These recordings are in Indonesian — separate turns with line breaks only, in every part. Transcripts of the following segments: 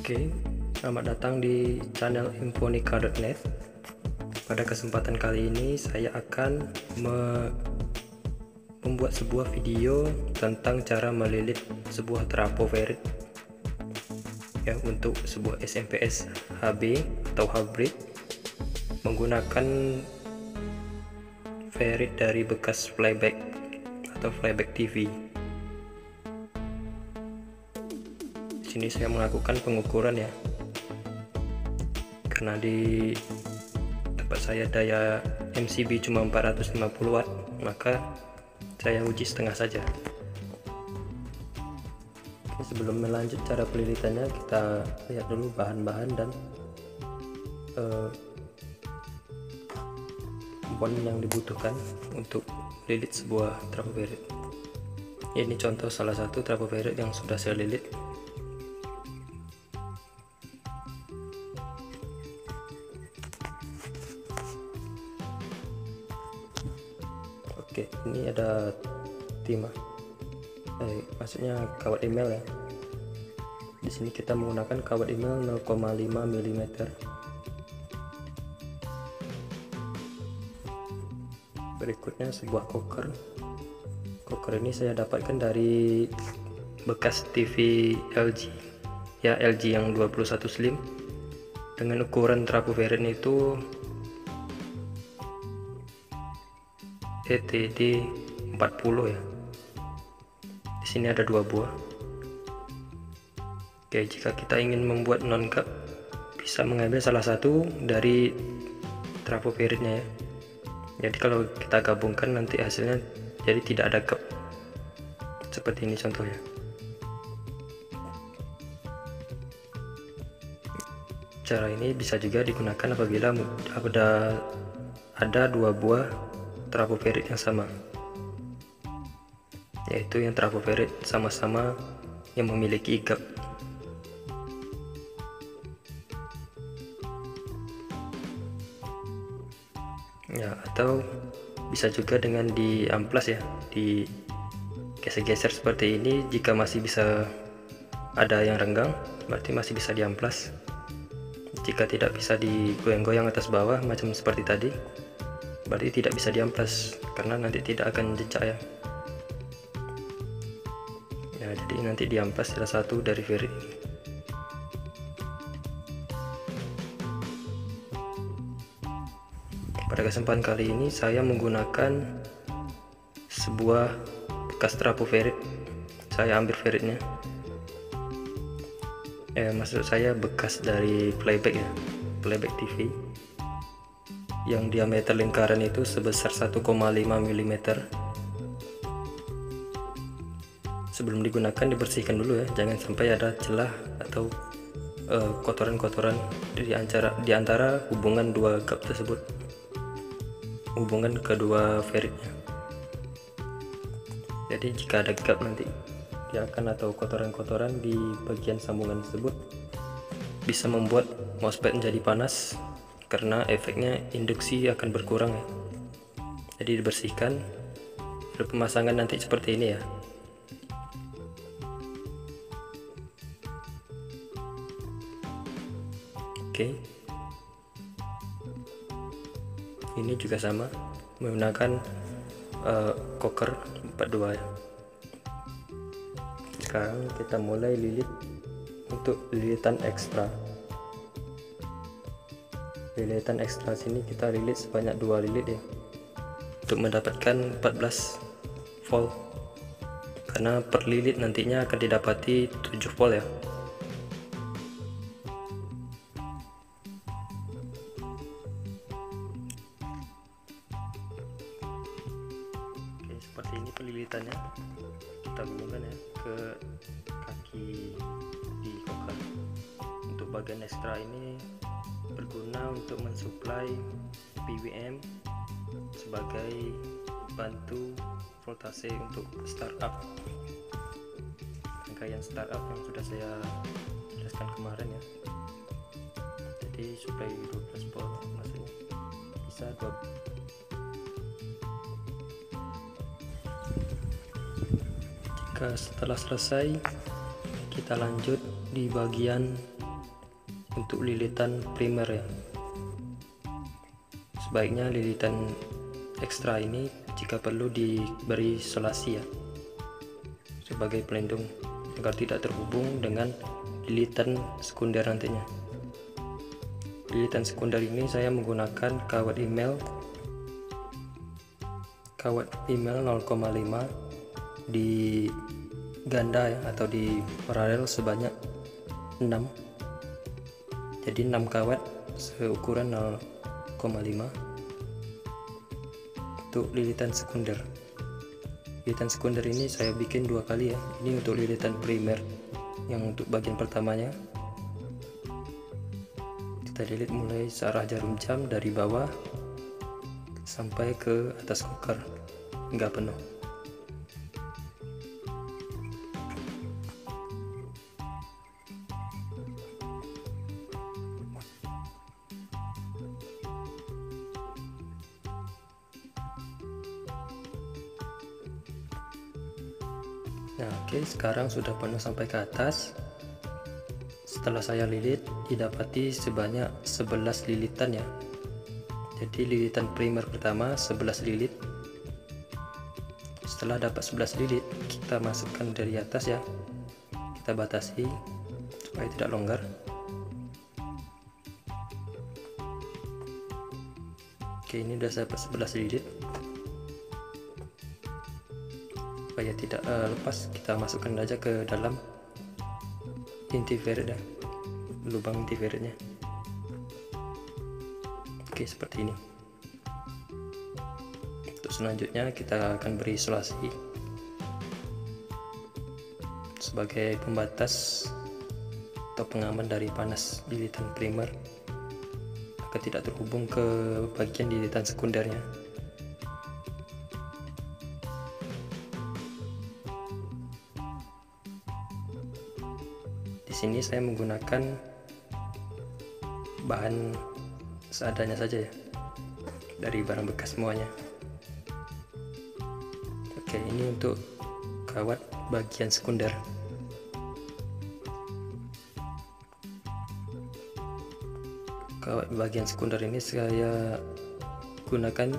Oke, selamat datang di channel Infonica.net. Pada kesempatan kali ini saya akan membuat sebuah video tentang cara melilit sebuah trafo ferrit ya, untuk sebuah SMPS HB atau hybrid menggunakan ferrit dari bekas flyback atau flyback TV. Sini saya melakukan pengukuran ya, karena di tempat saya daya MCB cuma 450 watt, maka saya uji setengah saja. Oke, sebelum melanjut cara pelilitannya, kita lihat dulu bahan-bahan dan komponen yang dibutuhkan untuk lilit sebuah trafo ferrit. Ini contoh salah satu trafo ferrit yang sudah saya lilit. Oke, ini ada timah, maksudnya kawat email ya. Di sini kita menggunakan kawat email 0,5 mm. Berikutnya sebuah koker. Koker ini saya dapatkan dari bekas TV LG ya, LG yang 21 slim dengan ukuran trafo ferritnya itu ETD 40 ya. Di sini ada 2 buah. Oke, jika kita ingin membuat non gap, bisa mengambil salah satu dari trafo ferritnya ya. Jadi kalau kita gabungkan nanti hasilnya jadi tidak ada gap. Seperti ini contohnya. Cara ini bisa juga digunakan apabila ada 2 buah trafo ferrit yang sama, yaitu yang trafo ferrit sama-sama yang memiliki gap. Ya, atau bisa juga dengan di amplas ya, di geser-geser seperti ini. Jika masih bisa ada yang renggang, berarti masih bisa diamplas. Jika tidak bisa digoyang-goyang atas bawah macam seperti tadi, berarti tidak bisa diamplas karena nanti tidak akan jejak ya. Jadi nanti diamplas salah satu dari ferrit ini. Pada kesempatan kali ini saya menggunakan sebuah bekas trafo ferrit. Saya ambil ferritnya, maksud saya bekas dari flyback ya, flyback TV, yang diameter lingkaran itu sebesar 1,5 mm. Sebelum digunakan dibersihkan dulu ya, jangan sampai ada celah atau kotoran-kotoran di antara hubungan dua gap tersebut, hubungan kedua ferritnya. Jadi jika ada gap nanti dia akan, atau kotoran-kotoran di bagian sambungan tersebut, bisa membuat MOSFET menjadi panas karena efeknya induksi akan berkurang ya. Jadi dibersihkan. Lalu pemasangan nanti seperti ini ya. Oke, ini juga sama, menggunakan koker 42 ya. Sekarang kita mulai lilit untuk lilitan ekstra. Lilitan ekstra sini kita lilit sebanyak 2 lilit ya, untuk mendapatkan 14 volt, karena per lilit nantinya akan didapati 7 volt ya. Oke, seperti ini pelilitannya. Kita hubungkan ya ke kaki di koker. Untuk bagian ekstra ini berguna untuk mensuplai PWM sebagai bantu voltase untuk startup, rangkaian startup yang sudah saya jelaskan kemarin ya. Jadi suplai 12 volt, maksudnya bisa 2. Jika setelah selesai, kita lanjut di bagian untuk lilitan primer ya. Sebaiknya lilitan ekstra ini jika perlu diberi isolasi ya, sebagai pelindung agar tidak terhubung dengan lilitan sekunder nantinya. Lilitan sekunder ini saya menggunakan kawat email 0,5 di ganda ya, atau di paralel sebanyak 6. Jadi 6 kawat seukuran 0,5 untuk lilitan sekunder. Lilitan sekunder ini saya bikin 2 kali ya. Ini untuk lilitan primer yang untuk bagian pertamanya. Kita lilit mulai searah jarum jam dari bawah sampai ke atas koker hingga penuh. Nah, oke, sekarang sudah penuh sampai ke atas. Setelah saya lilit, didapati sebanyak 11 lilitan ya. Jadi lilitan primer pertama 11 lilit. Setelah dapat 11 lilit, kita masukkan dari atas ya. Kita batasi supaya tidak longgar. Oke, ini udah dapat 11 lilit. Supaya tidak lepas, kita masukkan aja ke dalam inti ferret ya, lubang inti ferretnya. Oke, seperti ini. Untuk selanjutnya kita akan beri isolasi sebagai pembatas atau pengaman dari panas lilitan primer agar tidak terhubung ke bagian lilitan sekundernya. Di sini saya menggunakan bahan seadanya saja ya, dari barang bekas semuanya. Oke, ini untuk kawat bagian sekunder. Kawat bagian sekunder ini saya gunakan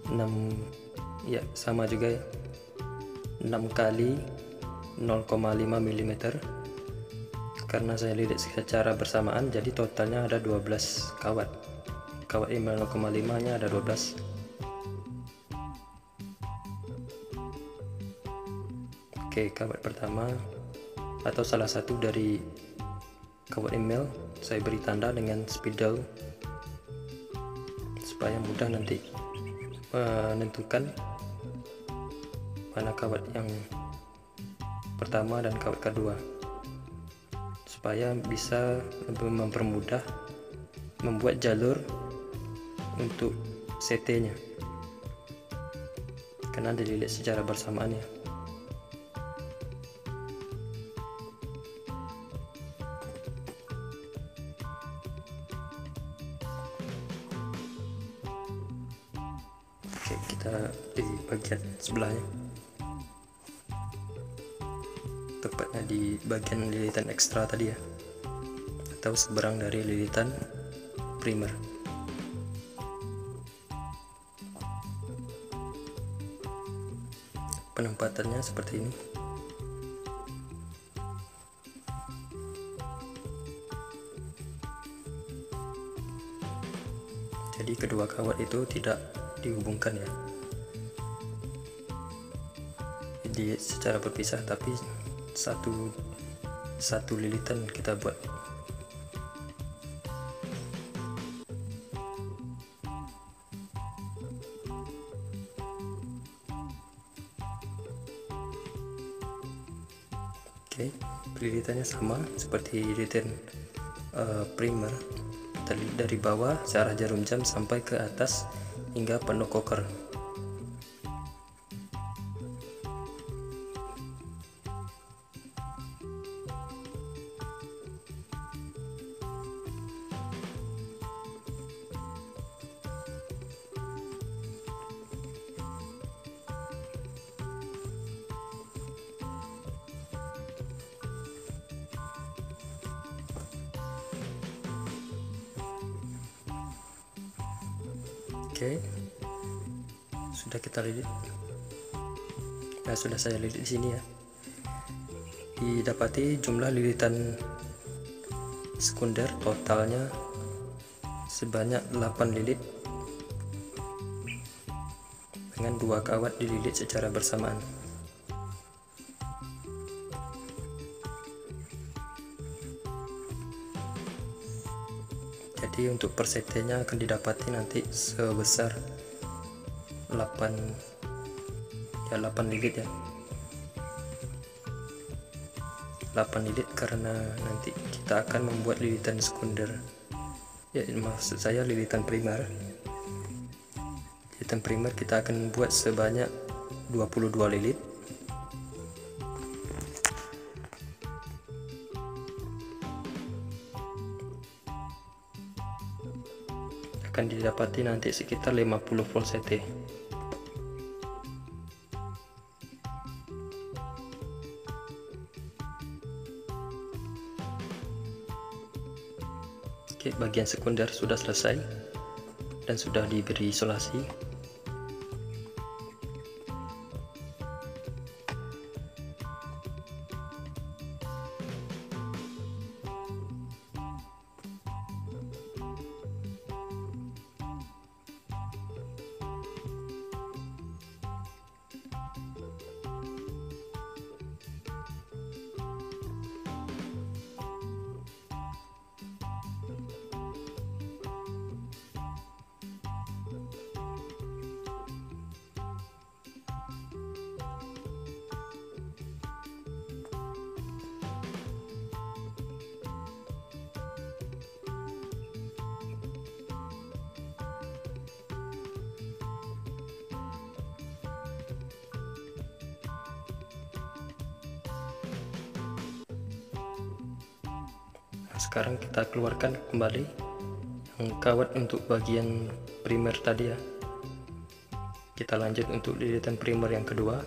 6 ya, sama juga ya, 6 kali 0,5 mm, karena saya lilit secara bersamaan, jadi totalnya ada 12 kawat. Kawat email 0,5 nya ada 12. Oke, kawat pertama atau salah satu dari kawat email saya beri tanda dengan spidol supaya mudah nanti menentukan mana kawat yang pertama dan kawat kedua, supaya bisa mempermudah membuat jalur untuk CT nya karena dililit secara bersamaan ya. Oke, kita di bagian sebelahnya, tepatnya di bagian lilitan ekstra tadi ya, atau seberang dari lilitan primer. Penempatannya seperti ini. Jadi kedua kawat itu tidak dihubungkan ya, jadi secara berpisah, tapi satu lilitan kita buat. Oke, lilitannya sama seperti lilitan primer. Kita lilit dari bawah searah jarum jam sampai ke atas hingga penuh koker. Oke, sudah kita lilit. Nah, sudah saya lilit di sini ya. Didapati jumlah lilitan sekunder totalnya sebanyak 8 lilit dengan 2 kawat dililit secara bersamaan. Jadi untuk per CT-nya akan didapati nanti sebesar 8 lilit ya. 8 lilit karena nanti kita akan membuat lilitan sekunder. Ya, maksud saya lilitan primer. Lilitan primer kita akan buat sebanyak 22 lilit. Akan didapati nanti sekitar 50 volt CT. Oke, bagian sekunder sudah selesai dan sudah diberi isolasi. Nah, sekarang kita keluarkan kembali yang kawat untuk bagian primer tadi ya. Kita lanjut untuk lilitan primer yang kedua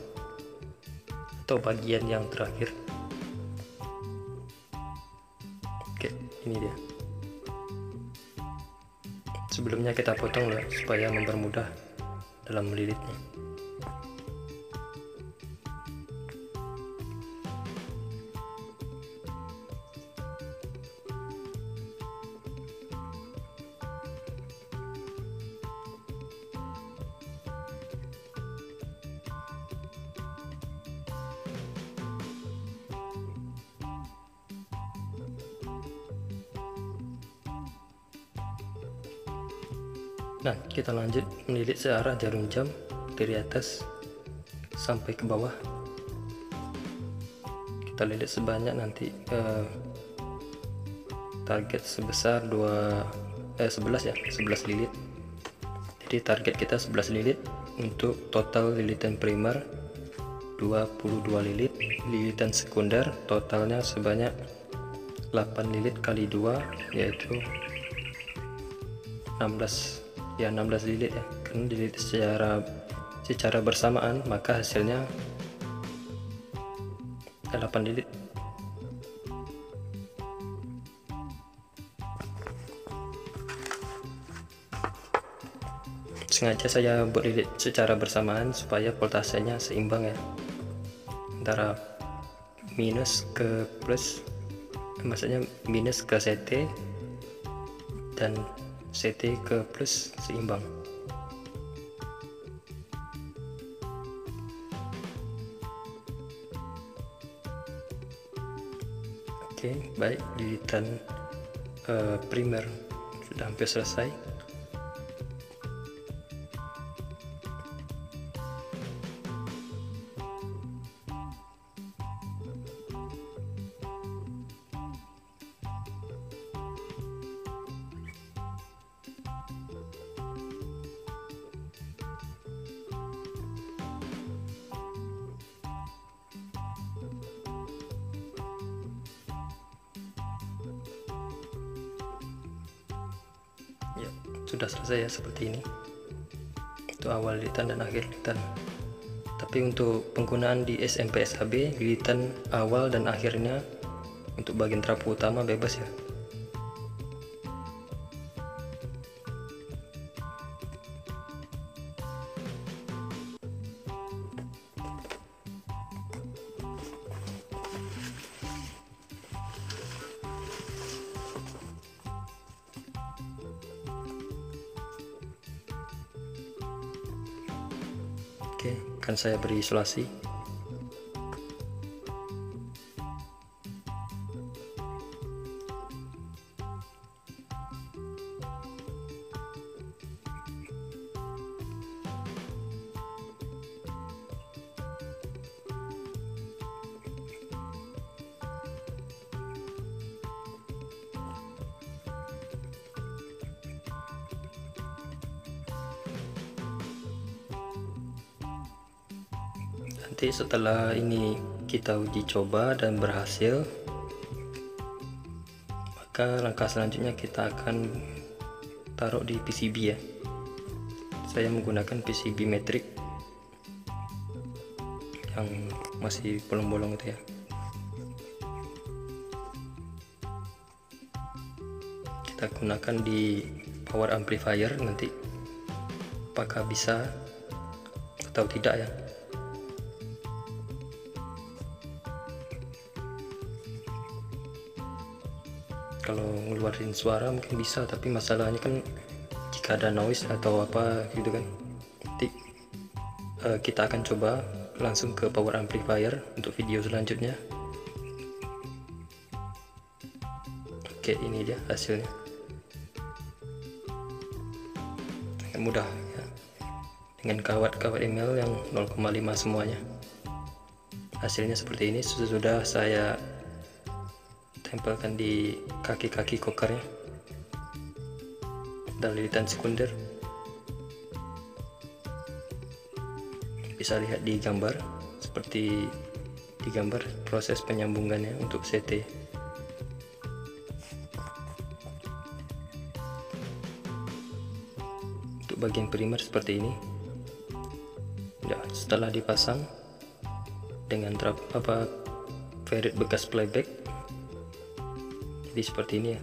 atau bagian yang terakhir. Oke, ini dia. Sebelumnya kita potong loh supaya mempermudah dalam melilitnya. Nah, kita lanjut melilit searah jarum jam dari atas sampai ke bawah. Kita lilit sebanyak nanti target sebesar 11 ya, 11 lilit. Jadi target kita 11 lilit untuk total lilitan primer 22 lilit, lilitan sekunder totalnya sebanyak 8 lilit kali 2 yaitu 16 lilit ya. Karena dililit secara bersamaan maka hasilnya 8 lilit. Sengaja saya buat lilit secara bersamaan supaya voltasenya seimbang ya, antara minus ke plus, maksudnya minus ke CT dan CT ke plus seimbang. Oke, baik, lilitan primer sudah hampir selesai. Ya, sudah selesai ya seperti ini. Itu awal lilitan dan akhir lilitan. Tapi untuk penggunaan di SMP SHB, lilitan awal dan akhirnya untuk bagian trapu utama bebas ya. Oke, kan saya beri isolasi. Nanti setelah ini kita uji coba dan berhasil, maka langkah selanjutnya kita akan taruh di PCB ya. Saya menggunakan PCB metrik yang masih bolong-bolong itu ya. Kita gunakan di power amplifier nanti, apakah bisa atau tidak ya. Kalau ngeluarin suara mungkin bisa, tapi masalahnya kan jika ada noise atau apa gitu kan, nanti kita akan coba langsung ke power amplifier untuk video selanjutnya. Oke, ini dia hasilnya, sangat mudah ya, dengan kawat-kawat email yang 0,5 semuanya. Hasilnya seperti ini. Sudah saya tempelkan di kaki-kaki kokernya dan lilitan sekunder. Bisa lihat di gambar, seperti di gambar proses penyambungannya untuk CT. Untuk bagian primer seperti ini. Ya, setelah dipasang dengan ferrit bekas playback, jadi seperti ini ya.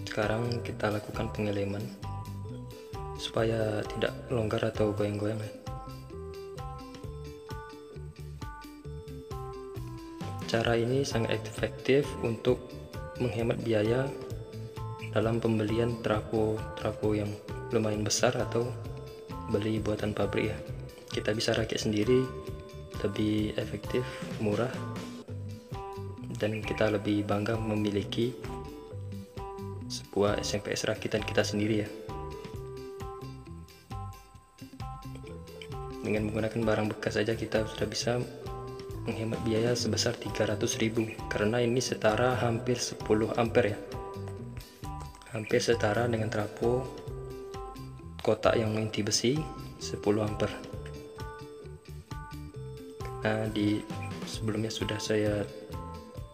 Sekarang kita lakukan pengeleman supaya tidak longgar atau goyang-goyang ya. Cara ini sangat efektif untuk menghemat biaya dalam pembelian trafo yang lumayan besar atau beli buatan pabrik ya. Kita bisa rakit sendiri, lebih efektif, murah, dan kita lebih bangga memiliki sebuah SMPS rakitan kita sendiri ya. Dengan menggunakan barang bekas saja kita sudah bisa menghemat biaya sebesar 300.000, karena ini setara hampir 10 ampere ya, hampir setara dengan trafo kotak yang inti besi 10 ampere. Nah, di sebelumnya sudah saya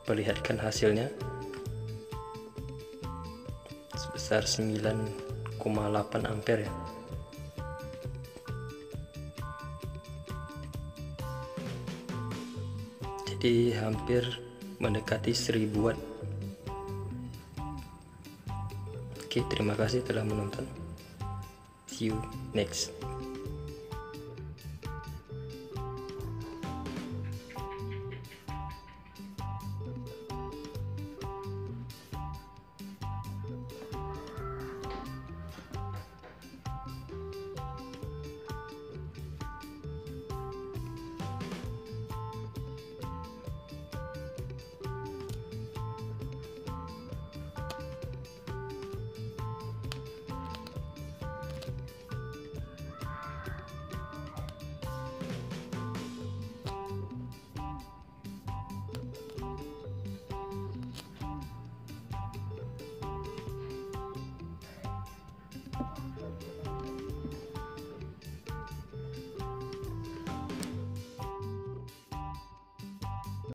perlihatkan hasilnya sebesar 9,8 ampere ya. Jadi hampir mendekati 1000 watt. Oke, terima kasih telah menonton. See you next.